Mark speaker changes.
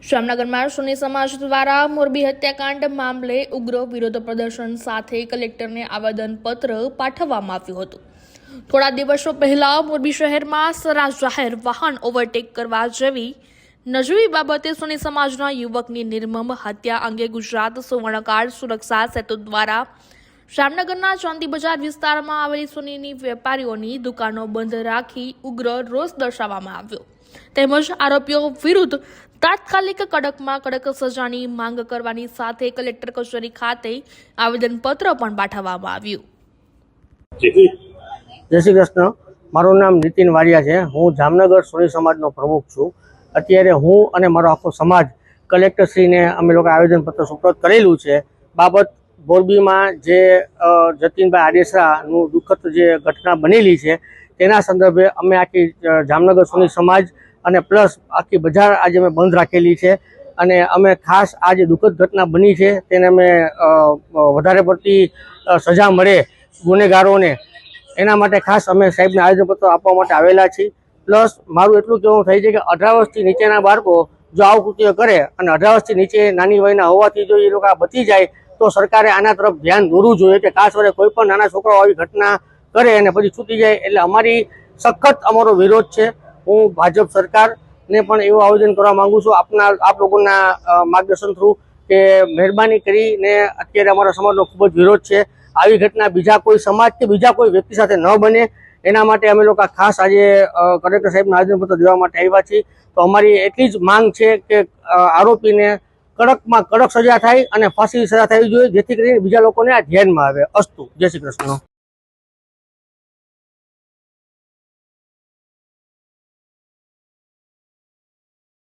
Speaker 1: જામનગરમાં સોની સમાજ દ્વારા મોરબી હત્યાકાંડ મામલે ઉગ્ર વિરોધ પ્રદર્શન સાથે કલેક્ટરને આવેદનપત્ર પાઠવવામાં આવ્યું હતું। થોડા દિવસો પહેલા મોરબી શહેરમાં સરા જાહેર વાહન ઓવરટેક કરવા જેવી નજીવી બાબતે સોની સમાજના યુવકની નિર્મમ હત્યા અંગે ગુજરાત સુવર્ણકાળ સુરક્ષા સેતુ દ્વારા જામનગરના ચાંદી બજાર વિસ્તારમાં આવેલી સોનીની વેપારીઓની દુકાનો બંધ રાખી ઉગ્ર રોષ દર્શાવવામાં આવ્યો તેમજ આરોપીઓ વિરુદ્ધ તાત્કાલિક કડકમાં કડક સજાની માંગ કરવાની સાથે કલેક્ટર કચેરી ખાતે આવેદનપત્ર પણ પાઠવવામાં આવ્યું।
Speaker 2: જય શ્રી કૃષ્ણ। મારું નામ નીતિન વાડિયા છે। હું જામનગર સોની સમાજનો પ્રમુખ છું। અત્યારે હું અને મારો આખો સમાજ કલેક્ટરશ્રીને અમે લોકો આવેદનપત્ર સુપ્રત કરેલું છે। બાબત મોરબીમાં જે જતીનભાઈ આડેસરાનું દુઃખદ જે ઘટના બનેલી છે તેના સંદર્ભે અમે આખી જામનગર સોની સમાજ અને પ્લસ આખી બજાર આજે અમે બંધ રાખેલી છે અને અમે ખાસ આ જે દુઃખદ ઘટના બની છે તેને અમે વધારે પડતી સજા મળે ગુનેગારોને એના માટે ખાસ અમે સાહેબને આવેદનપત્ર આપવા માટે આવેલા છીએ। પ્લસ મારું એટલું કહેવું થાય છે કે 18 વર્ષથી નીચેના બાળકો જો આવું કૃત્ય કરે અને 18 વર્ષથી નીચે નાની વયના હોવાથી જો એ લોકો બચી જાય તો સરકારે આના તરફ ધ્યાન દોરવું જોઈએ કે ખાસ કરીને કોઈ પણ નાના છોકરાઓ આવી ઘટના કરે અને પછી છૂટી જાય એટલે અમારી સખત અમારો વિરોધ છે। હું ભાજપ સરકારને પણ એવું આવેદન કરવા માંગુ છું આપ લોકોના માર્ગદર્શન થ્રુ કે મહેરબાની કરીને અત્યારે અમારા સમાજનો ખૂબ જ વિરોધ છે। આવી ઘટના બીજા કોઈ સમાજ કે બીજા કોઈ વ્યક્તિ સાથે ન બને એના માટે અમે લોકો ખાસ આજે કલેક્ટર સાહેબને આવેદનપત્ર દેવા માટે આવ્યા છીએ। તો અમારી એટલી જ માંગ છે કે આરોપીને કડકમાં કડક સજા થાય અને ફાંસીની સજા થવી જોઈએ જેથી કરીને બીજા લોકોને આ ધ્યાનમાં આવે। અસ્તુ। જય શ્રી કૃષ્ણ।